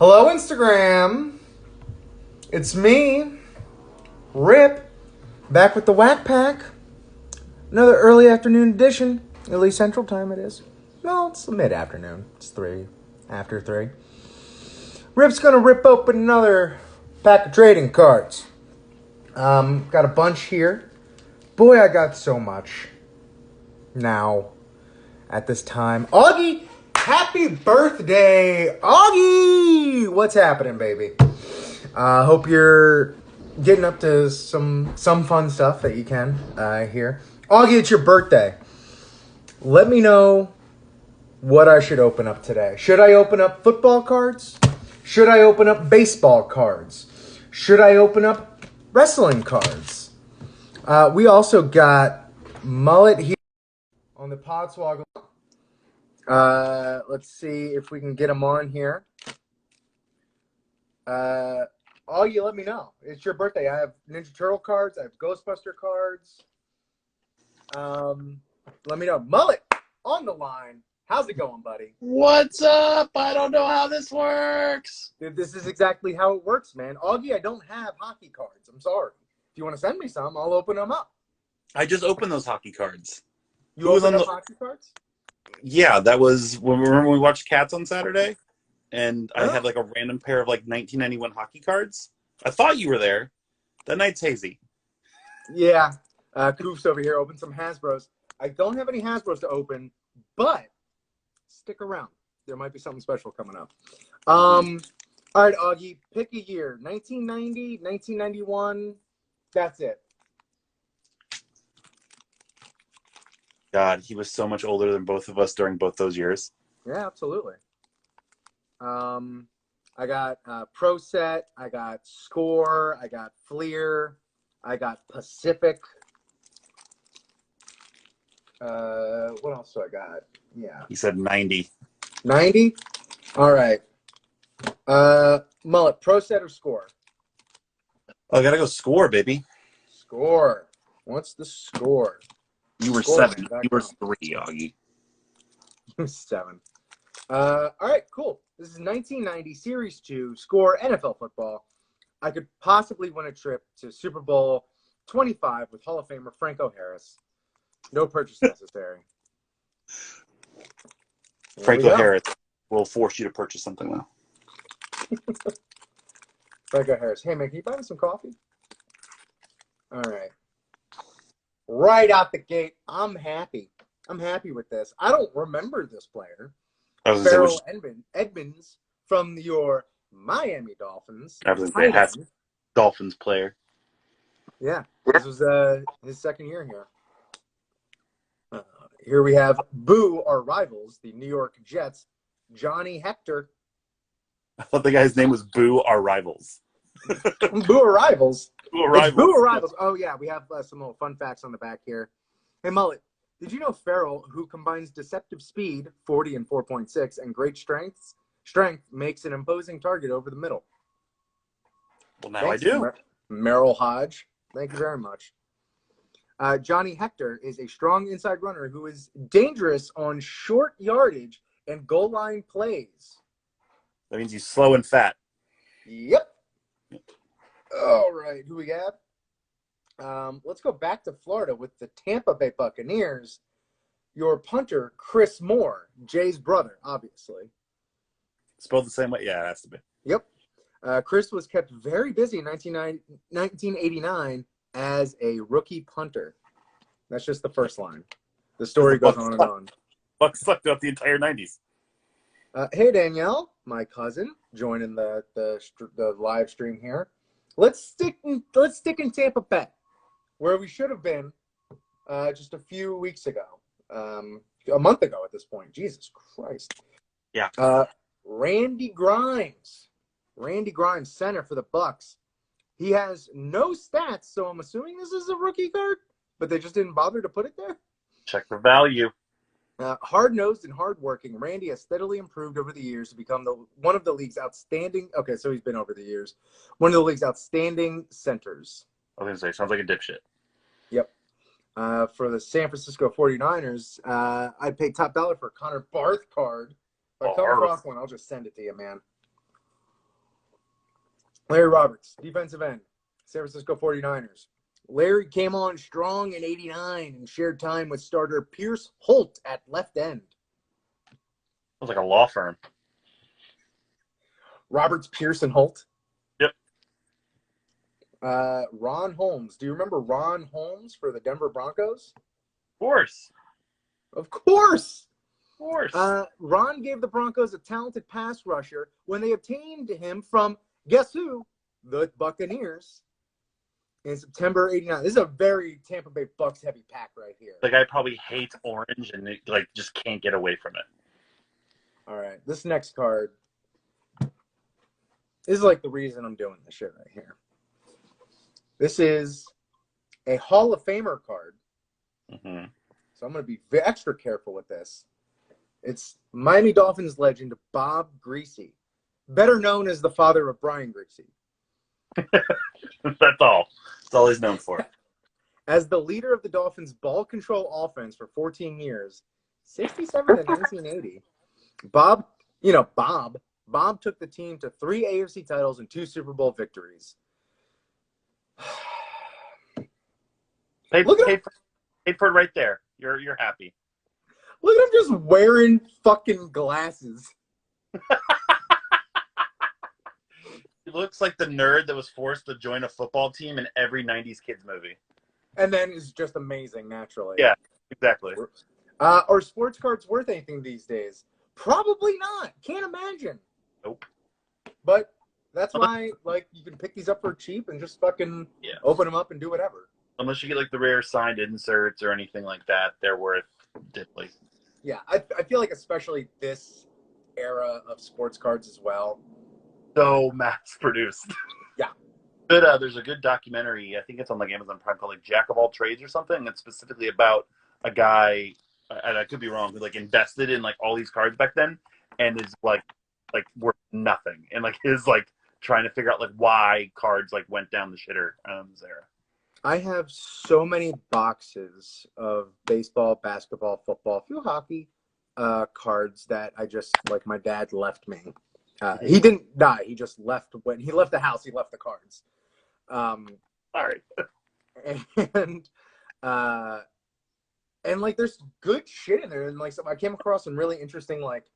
Hello, Instagram. It's me, Rip, back with the Wack Pack. Another early afternoon edition. At least Central Time it is. No, it's mid-afternoon. It's 3 after 3. Rip's gonna rip open another pack of trading cards. Got a bunch here. Boy, I got so much now at this time. Augie, happy birthday, Augie! What's happening, baby? Hope you're getting up to some fun stuff that you can here. Augie, it's your birthday. Let me know what I should open up today. Should I open up football cards? Should I open up baseball cards? Should I open up wrestling cards? We also got Mullet here on the Podswoggle. Let's see if we can get him on here. You let me know. It's your birthday. I have Ninja Turtle cards. I have Ghostbuster cards. Let me know. Mullet on the line. How's it going, buddy? What's up? I don't know how this works. Dude, this is exactly how it works, man. Augie, I don't have hockey cards. I'm sorry. If you want to send me some, I'll open them up. I just opened those hockey cards. You opened up hockey cards? Yeah, that was remember when we watched Cats on Saturday, and I had like a random pair of like 1991 hockey cards. I thought you were there. That night's hazy. Yeah. Koof's over here opened some Hasbros. I don't have any Hasbros to open, but stick around. There might be something special coming up. All right, Augie, pick a year. 1990, 1991. That's it. God, he was so much older than both of us during both those years. Yeah, absolutely. I got Pro Set. I got Score. I got Fleer. I got Pacific. What else do I got? Yeah. He said 90. 90? All right. Mullet, Pro Set or Score? Oh, I gotta go Score, baby. Score. What's the score? You were Score 7. You were 3, Augie. 7. All right, cool. This is 1990 Series 2 Score NFL football. I could possibly win a trip to Super Bowl 25 with Hall of Famer Franco Harris. No purchase necessary. Franco Harris will force you to purchase something, though. Franco Harris. Hey, man, can you buy me some coffee? All right. Right out the gate, I'm happy. I'm happy with this. I don't remember this player. Farrell Edmonds from your Miami Dolphins. I was going to say, Dolphins player. Yeah, this was his second year here. Here we have Boo, our rivals, the New York Jets, Johnny Hector. I thought the guy's name was Boo, our rivals. Boo, our rivals. Boo, our rivals. Boo, our rivals. Oh, yeah, we have some little fun facts on the back here. Hey, Mullet, did you know Farrell, who combines deceptive speed, 40 and 4.6, and great strength, makes an imposing target over the middle? Well, now I do. Merrill Hodge. Thank you very much. Johnny Hector is a strong inside runner who is dangerous on short yardage and goal line plays. That means he's slow and fat. Yep. All right, who we got? Let's go back to Florida with the Tampa Bay Buccaneers. Your punter, Chris Moore, Jay's brother, obviously. Spelled the same way? Yeah, it has to be. Yep. Chris was kept very busy in 1989 as a rookie punter. That's just the first line. The story goes on and on. Bucks sucked up the entire 90s. Hey, Danielle, my cousin, joining the live stream here. Let's stick in Tampa Bay, where we should have been just a few weeks ago, a month ago at this point. Jesus Christ. Yeah. Randy Grimes, center for the Bucks. He has no stats, so I'm assuming this is a rookie card, but they just didn't bother to put it there. Check for value. Hard-nosed and hard-working, Randy has steadily improved over the years to become one of the league's outstanding. Okay, so he's been over the years. One of the league's outstanding centers. I was going to say, sounds like a dipshit. Yep. For the San Francisco 49ers, I paid top dollar for a Connor Barth card. If I come across one, I'll just send it to you, man. Larry Roberts, defensive end, San Francisco 49ers. Larry came on strong in 89 and shared time with starter Pierce Holt at left end. Sounds like a law firm. Roberts, Pierce, and Holt. Yep. Ron Holmes. Do you remember Ron Holmes for the Denver Broncos? Of course. Of course. Of course. Ron gave the Broncos a talented pass rusher when they obtained him from, guess who? The Buccaneers. In September '89. This is a very Tampa Bay Bucks heavy pack right here. The guy probably hates orange and like just can't get away from it. All right, this next card is like the reason I'm doing this shit right here. This is a Hall of Famer card. Mm-hmm. So I'm going to be extra careful with this. It's Miami Dolphins legend Bob Greasy, better known as the father of Brian Greasy. That's all. That's all he's known for. As the leader of the Dolphins' ball control offense for 14 years, 67 to 1980, Bob took the team to 3 AFC titles and 2 Super Bowl victories. Paid for it right there. You're happy. Look at him just wearing fucking glasses. He looks like the nerd that was forced to join a football team in every 90s kids movie. And then is just amazing, naturally. Yeah, exactly. Are sports cards worth anything these days? Probably not. Can't imagine. Nope. But that's why, like, you can pick these up for cheap and just fucking open them up and do whatever. Unless you get, like, the rare signed inserts or anything like that, they're worth diddly. Yeah, I feel like especially this era of sports cards as well. So mass-produced. Yeah. But there's a good documentary, I think it's on, like, Amazon Prime, called, like, Jack of All Trades or something. It's specifically about a guy, and I could be wrong, who, like, invested in, like, all these cards back then and is, like worth nothing. And, like, is, like, trying to figure out, like, why cards, like, went down the shitter this era. I have so many boxes of baseball, basketball, football, a few hockey cards that I just, like, my dad left me. He didn't die. He just left. When he left the house, he left the cards. Sorry. And like, there's good shit in there. And like, I came across some really interesting, like,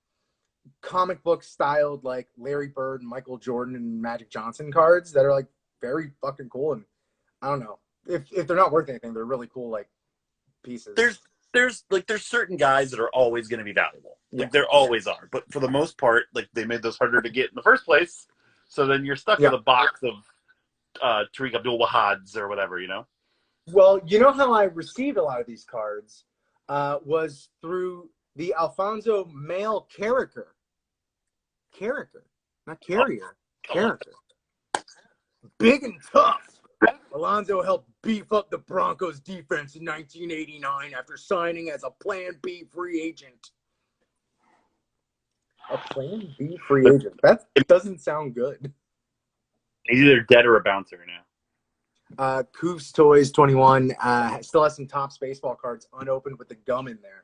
comic book styled, like, Larry Bird and Michael Jordan and Magic Johnson cards that are, like, very fucking cool. And I don't know if they're not worth anything, they're really cool, like, pieces. There's certain guys that are always going to be valuable. Like, there always are. But for the most part, like, they made those harder to get in the first place. So then you're stuck with a box of Tariq Abdul-Wahads or whatever, you know? Well, you know how I received a lot of these cards was through the Alfonso Mail character. Not carrier. Character. Big and tough. Alonzo helped beef up the Broncos defense in 1989 after signing as a Plan B free agent. A Plan B free agent? That doesn't sound good. He's either dead or a bouncer now. Koof's Toys 21 still has some Topps baseball cards unopened with the gum in there.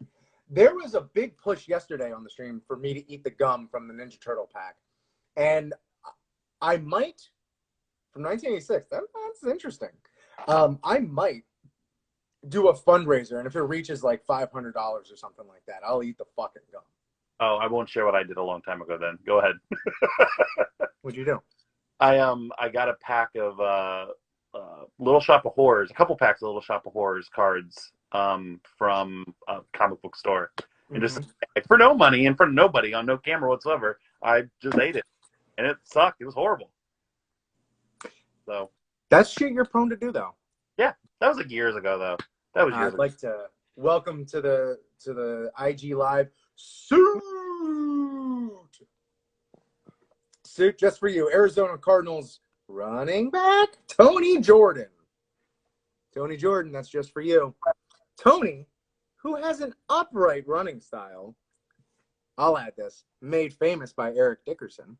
There was a big push yesterday on the stream for me to eat the gum from the Ninja Turtle pack. And I might, from 1986, that's interesting. I might do a fundraiser, and if it reaches like $500 or something like that, I'll eat the fucking gum. Oh, I won't share what I did a long time ago then. Go ahead. What'd you do? I got a pack of Little Shop of Horrors, a couple packs of Little Shop of Horrors cards from a comic book store. And just for no money and for nobody on no camera whatsoever, I just ate it. And it sucked. It was horrible. So that's shit you're prone to do, though. Yeah, that was like years ago, though. That was years I'd ago. like to welcome to the IG Live suit just for you. Arizona Cardinals running back Tony Jordan. Tony Jordan, that's just for you. Tony, who has an upright running style, I'll add this, made famous by Eric Dickerson.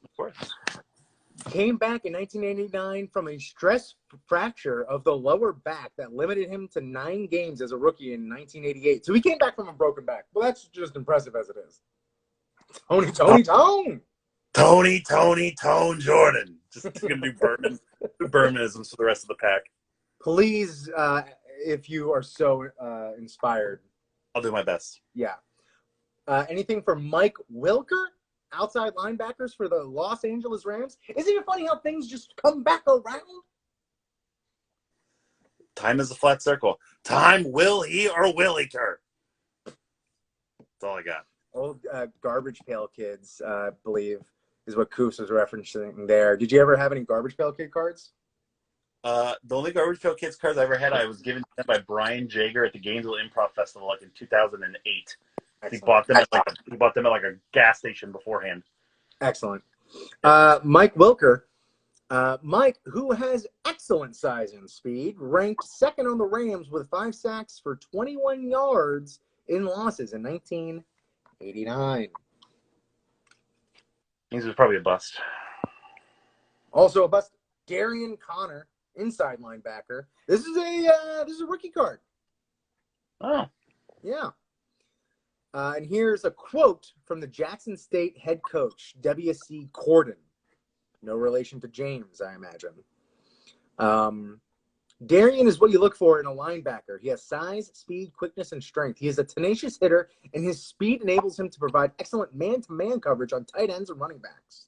Of course. Came back in 1989 from a stress fracture of the lower back that limited him to 9 games as a rookie in 1988. So he came back from a broken back. Well, that's just impressive as it is. Tone. Tony Jordan. Just gonna do Bermanisms for the rest of the pack. Please, if you are so inspired. I'll do my best. Yeah. Anything for Mike Wilker, outside linebackers for the Los Angeles Rams? Isn't it funny how things just come back around? Time is a flat circle. Time will he or will he cur? That's all I got. Old Garbage Pail Kids, I believe, is what Coos was referencing there. Did you ever have any Garbage Pail Kid cards? The only Garbage Pail Kids cards I ever had, I was given to them by Brian Jager at the Gainesville Improv Festival, like in 2008. He bought them at like a gas station beforehand. Excellent. Mike Wilker. Mike, who has excellent size and speed, ranked second on the Rams with 5 sacks for 21 yards in losses in 1989. He was probably a bust. Also a bust, Darian Connor, inside linebacker. This is a rookie card. Oh. Yeah. And here's a quote from the Jackson State head coach, W.C. Corden. No relation to James, I imagine. Darian is what you look for in a linebacker. He has size, speed, quickness, and strength. He is a tenacious hitter, and his speed enables him to provide excellent man-to-man coverage on tight ends and running backs.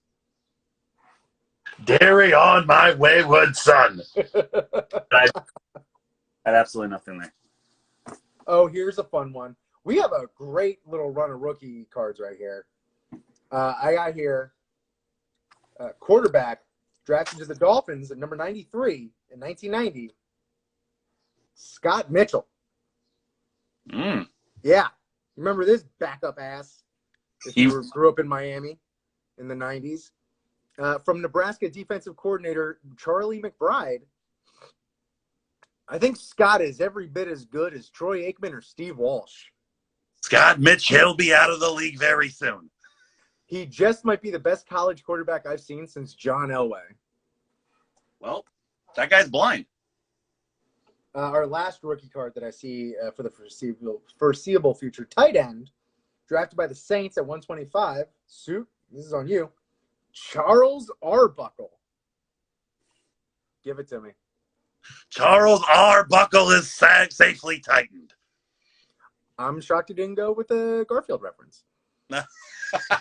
Dairy on my wayward son. I had absolutely nothing there. Oh, here's a fun one. We have a great little run of rookie cards right here. I got here quarterback drafted to the Dolphins at number 93 in 1990, Scott Mitchell. Mm. Yeah. Remember this backup ass if you grew up in Miami in the 90s? From Nebraska defensive coordinator Charlie McBride. I think Scott is every bit as good as Troy Aikman or Steve Walsh. Scott Mitch, he'll be out of the league very soon. He just might be the best college quarterback I've seen since John Elway. Well, that guy's blind. Our last rookie card that I see for the foreseeable future, tight end, drafted by the Saints at 125. Suit, this is on you. Charles Arbuckle. Give it to me. Charles Arbuckle is safely tightened. I'm shocked you didn't go with the Garfield reference.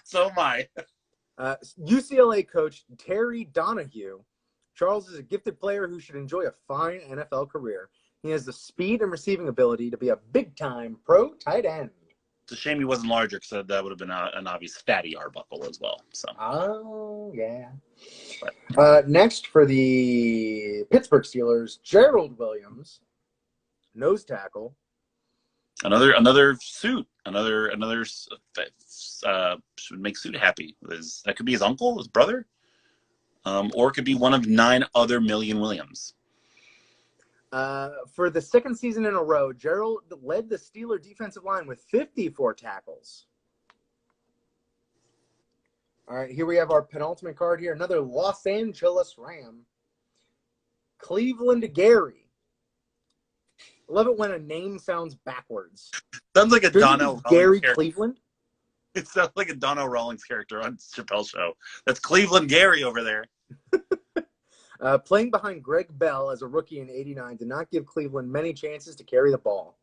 So am I. UCLA coach Terry Donahue. Charles is a gifted player who should enjoy a fine NFL career. He has the speed and receiving ability to be a big-time pro tight end. It's a shame he wasn't larger because that would have been an obvious fatty Arbuckle as well. So. Oh, yeah. Next for the Pittsburgh Steelers, Gerald Williams, nose tackle. Another suit. Another should make Suit happy. That could be his uncle, his brother, or it could be one of 9 other Million Williams. For the second season in a row, Gerald led the Steeler defensive line with 54 tackles. All right, here we have our penultimate card here. Another Los Angeles Ram, Cleveland Gary. I love it when a name sounds backwards. Sounds like a Donnell Rawlings Gary character. Cleveland? It sounds like a Donnell Rawlings character on Chappelle's show. That's Cleveland Gary over there. Playing behind Greg Bell as a rookie in '89 did not give Cleveland many chances to carry the ball.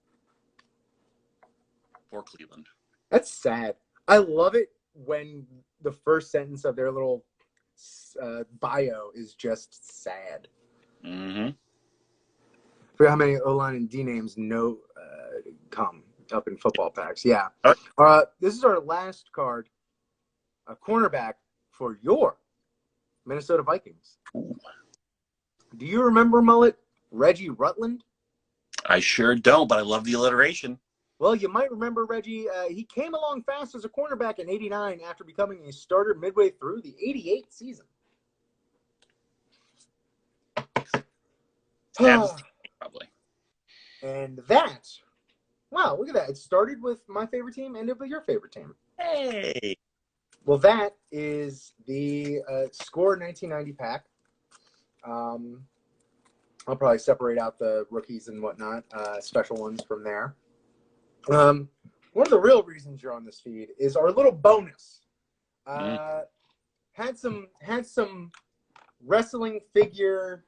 Poor Cleveland. That's sad. I love it when the first sentence of their little bio is just sad. Mm-hmm. I forget how many O-line and D names come up in football packs. Yeah. This is our last card, a cornerback for your Minnesota Vikings. Ooh. Do you remember, Mullet, Reggie Rutland? I sure don't, but I love the alliteration. Well, you might remember Reggie. He came along fast as a cornerback in '89 after becoming a starter midway through the '88 season. Probably. And that, wow, look at that. It started with my favorite team, ended with your favorite team. Hey. Well, that is the Score 1990 pack. I'll probably separate out the rookies and whatnot, special ones from there. One of the real reasons you're on this feed is our little bonus. Had some wrestling figure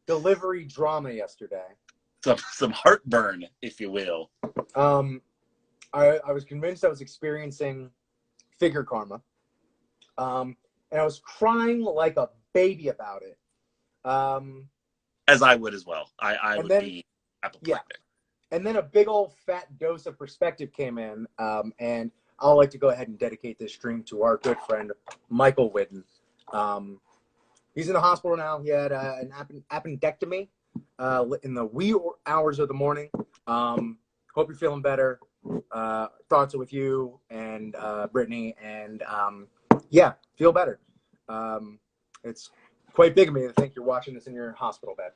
delivery drama yesterday. Some heartburn, if you will. I was convinced I was experiencing figure karma. And I was crying like a baby about it. As I would as well. I would be apoplectic. And then a big old fat dose of perspective came in, and I'd like to go ahead and dedicate this stream to our good friend, Michael Whitten. He's in the hospital now. He had an appendectomy in the wee hours of the morning. Hope you're feeling better. Thoughts are with you and Brittany, and feel better. It's quite big of me to think you're watching this in your hospital bed.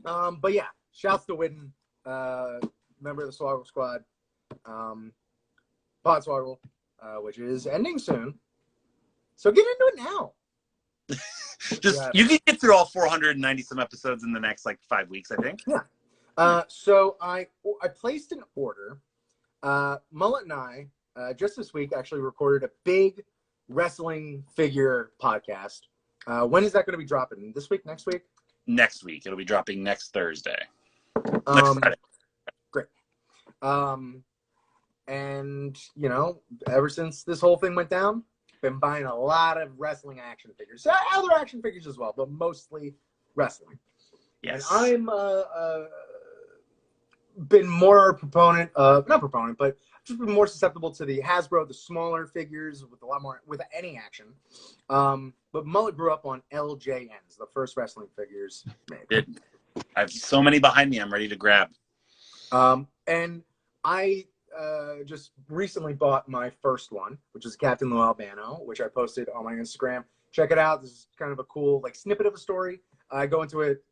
But yeah, shouts to Whitten, member of the Swoggle Squad, Pod Swoggle, which is ending soon. So get into it now. You can get through all 490 some episodes in the next 5 weeks, I think. Yeah. So I placed an order. Mullet and I just this week actually recorded a big wrestling figure podcast. When is that going to be dropping? This week? Next week? Next week. It'll be dropping next Thursday. Next Friday. Great. And ever since this whole thing went down, been buying a lot of wrestling action figures. Other action figures as well, but mostly wrestling. Yes. And I'm been more proponent of, not proponent, but just been more susceptible to the Hasbro, the smaller figures with a lot more, with any action. But Mullet grew up on LJNs, the first wrestling figures made. I have so many behind me I'm ready to grab. And I just recently bought my first one, which is Captain Lou Albano, which I posted on my Instagram. Check it out. This is kind of a cool snippet of a story. I go into it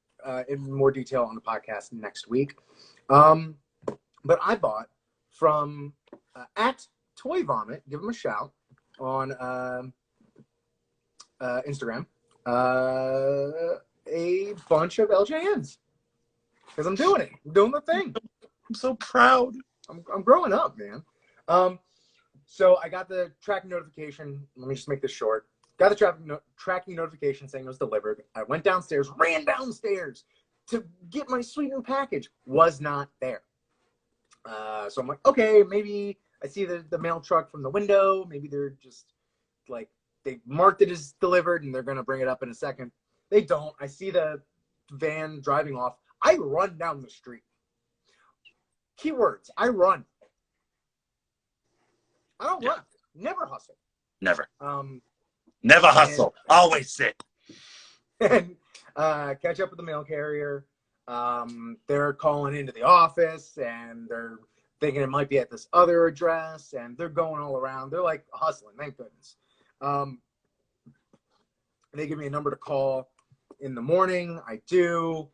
in more detail on the podcast next week. But I bought from at Toy Vomit, give them a shout on Instagram, a bunch of LJNs because I'm doing it. I'm doing the thing. I'm so proud. I'm growing up, man. So I got the tracking notification. Let me just make this short. Got the tracking notification saying it was delivered. I went downstairs, ran downstairs to get my sweet new package. Was not there. So I'm like, okay, maybe I see the mail truck from the window. Maybe they're just they marked it as delivered and they're going to bring it up in a second. They don't. I see the van driving off. I run down the street. Keywords, I run. I don't run. Never hustle. Never. Never hustle. Always sit. And catch up with the mail carrier. They're calling into the office and they're thinking it might be at this other address, and they're going all around. They're hustling, thank goodness. They give me a number to call in the morning. I do.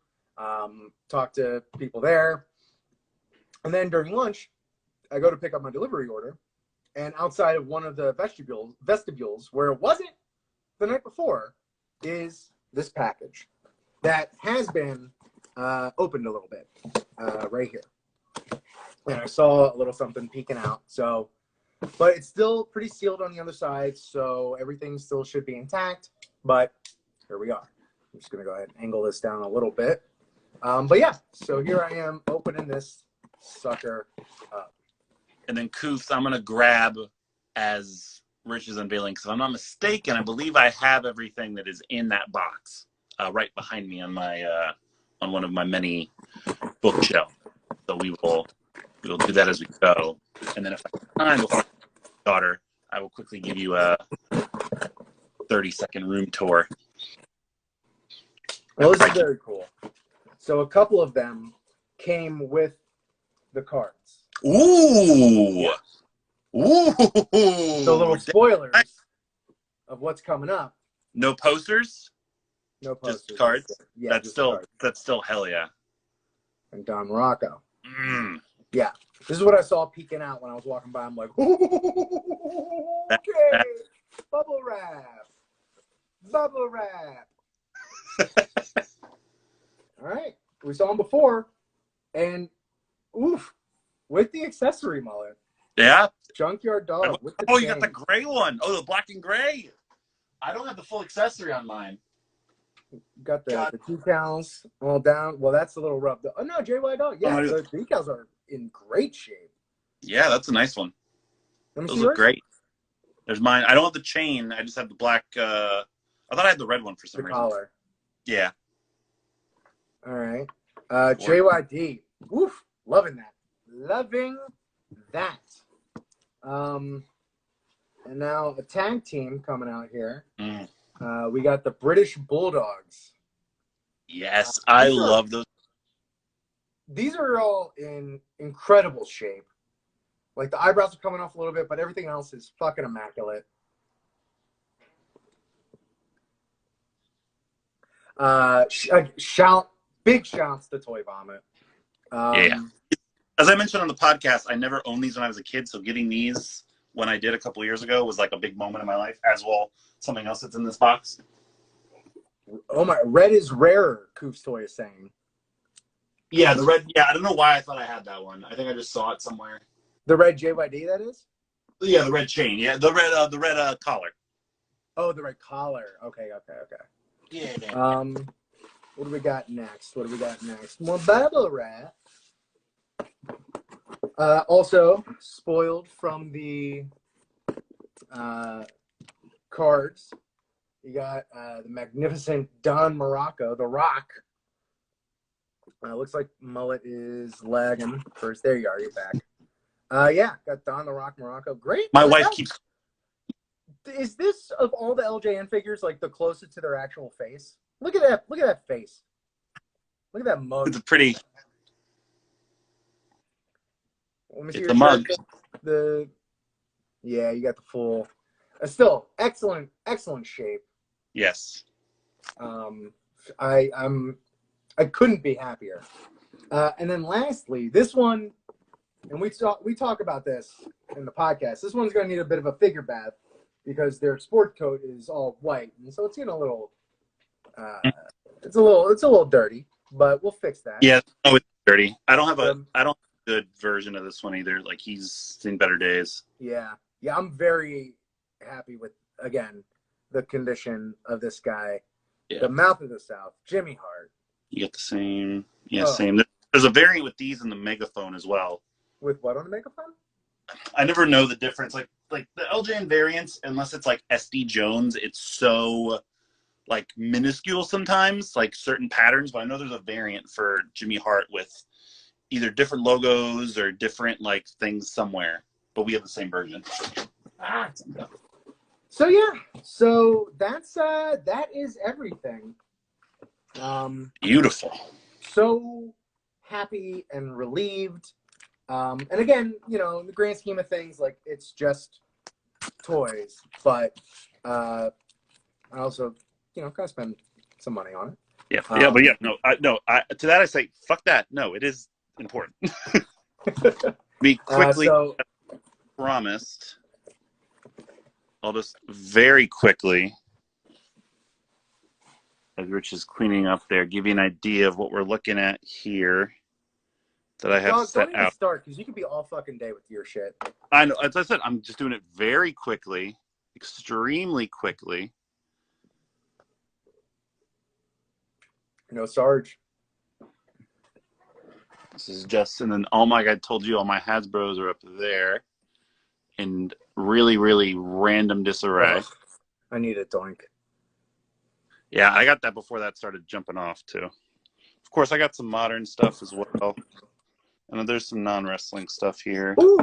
Talk to people there. And then during lunch, I go to pick up my delivery order. And outside of one of the vestibules where it wasn't the night before, is this package that has been opened a little bit right here. And I saw a little something peeking out. So, but it's still pretty sealed on the other side, so everything still should be intact. But here we are. I'm just going to go ahead and angle this down a little bit. But yeah, so here I am opening this sucker up. And then Koofs, I'm going to grab as Rich is unveiling, because if I'm not mistaken, I believe I have everything that is in that box right behind me on my on one of my many bookshelves. So we'll do that as we go. And then if I have time before my daughter, I will quickly give you a 30-second room tour. Well, this is very cool. So a couple of them came with the cards. Ooh! Ooh! So little spoilers of what's coming up. No posters? No posters. Just cards? Yeah, that's still hell yeah. And Don Morocco. Mm. Yeah. This is what I saw peeking out when I was walking by. I'm like, okay. Bubble wrap. Bubble wrap. All right. We saw them before. And, oof, with the accessory Mullet. Yeah. Junkyard Dog. With the you chain. got the gray one. Oh, the black and gray. I don't have the full accessory on mine. Got the decals all down. Well, that's a little rough. Oh, no, JY Dog. Yeah, the decals are in great shape. Yeah, that's a nice one. Let me Those see look yours. great. There's mine. I don't have the chain. I just have the black. I thought I had the red one for some reason. Collar. Yeah. All right. JYD. Woof. Loving that. Loving that. And now a tag team coming out here. We got the British Bulldogs. Yes, I love those. These are all in incredible shape. Like the eyebrows are coming off a little bit, but everything else is fucking immaculate. Big shouts to Toy Vomit. Yeah. As I mentioned on the podcast, I never owned these when I was a kid, so getting these when I did a couple of years ago was like a big moment in my life, as well something else that's in this box. Oh my, red is rarer, Koof's Toy is saying. Yeah, the red. Yeah, I don't know why I thought I had that one. I think I just saw it somewhere. The red JYD, that is? Yeah, the red chain. Yeah, the red collar. Oh, the red collar. Okay. Yeah. What do we got next? More bubble wrap. Also spoiled from the cards. You got the magnificent Don Morocco, The Rock. Looks like Mullet is lagging first. There you are. You're back. Yeah, got Don The Rock Morocco. Great. My wife keeps. Is this of all the LJN figures like the closest to their actual face? Look at that. Look at that face. Look at that mug. It's pretty. Let me see it's your the mug. Yeah, you got the full. Still excellent shape. Yes. I couldn't be happier. And then lastly, this one, and we talk about this in the podcast. This one's going to need a bit of a figure bath because their sport coat is all white, and so it's getting a little. It's a little dirty, but we'll fix that. Yeah, no, it's dirty. I don't have a good version of this one either. Like he's seen better days. Yeah, I'm very happy with again the condition of this guy. Yeah. The Mouth of the South, Jimmy Hart. You get the same. Yeah, same. There's a variant with these in the megaphone as well. With what on the megaphone? I never know the difference. Like the LJN variants, unless it's like SD Jones, it's so like minuscule sometimes, like certain patterns. But I know there's a variant for Jimmy Hart with either different logos or different like things somewhere. But we have the same version. So yeah, so that is everything. Beautiful. So happy and relieved. And again, you know, in the grand scheme of things, like it's just toys, but I also, you know, gotta spend some money on it. Yeah, to that I say, fuck that. No, it is important. We quickly promised. I'll just very quickly, as Rich is cleaning up there, give you an idea of what we're looking at here that I have set don't out. Even start, because you could be all fucking day with your shit. I know. As I said, I'm just doing it very quickly, extremely quickly. No, Sarge. This is just, and then all my, I told you all my Hasbros are up there in really, really random disarray. Oh, I need a doink. Yeah, I got that before that started jumping off too. Of course, I got some modern stuff as well. And there's some non-wrestling stuff here. Ooh,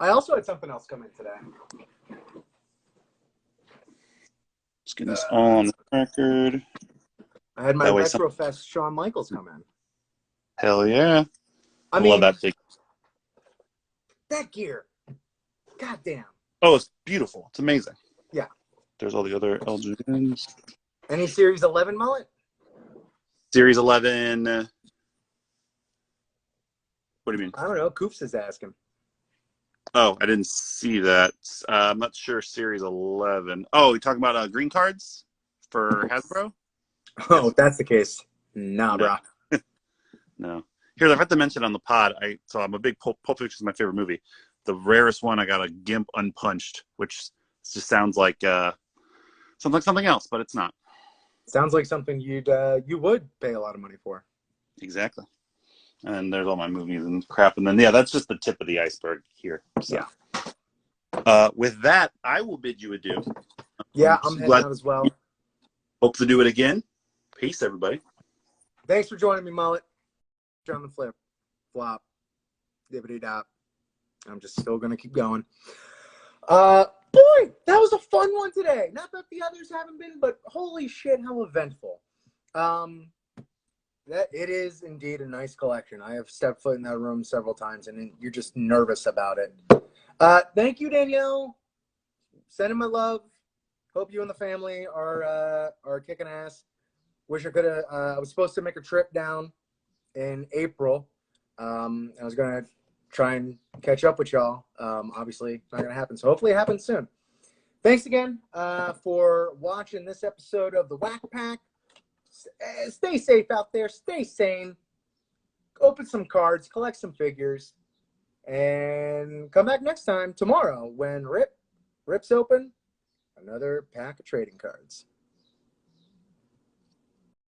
I also had something else come in today. Just getting this all on the record. I had my Retrofest Shawn Michaels come in. Hell yeah. I mean, love that thing. That gear. Goddamn. Oh, it's beautiful. It's amazing. Yeah. There's all the other LJNs. Any Series 11 mullet? Series 11. What do you mean? I don't know. Coops is asking. Oh, I didn't see that. I'm not sure. Series 11. Oh, you're talking about green cards for Hasbro? Oh, if that's the case. Nah, bro. No. Here, I forgot to mention on the pod. I'm a big Pulp Fiction is my favorite movie. The rarest one, I got a Gimp Unpunched, which just sounds like Sounds like something else, but it's not. Sounds like something you would pay a lot of money for. Exactly. And there's all my movies and crap. And then, yeah, that's just the tip of the iceberg here. So. Yeah. With that, I will bid you adieu. Yeah, I'm heading out as well. Hope to do it again. Peace, everybody. Thanks for joining me, Mullet. On the flip, flop, dippity dop. I'm just still gonna keep going. Boy, that was a fun one today. Not that the others haven't been, but holy shit, how eventful. That it is indeed a nice collection. I have stepped foot in that room several times, and you're just nervous about it. Thank you, Danielle. Sending my love. Hope you and the family are kicking ass. Wish I could have. I was supposed to make a trip down in April. I was gonna try and catch up with y'all. Obviously, it's not gonna happen. So hopefully, it happens soon. Thanks again for watching this episode of the Wack Pack. Stay safe out there. Stay sane. Open some cards. Collect some figures. And come back next time, tomorrow, when rips open another pack of trading cards.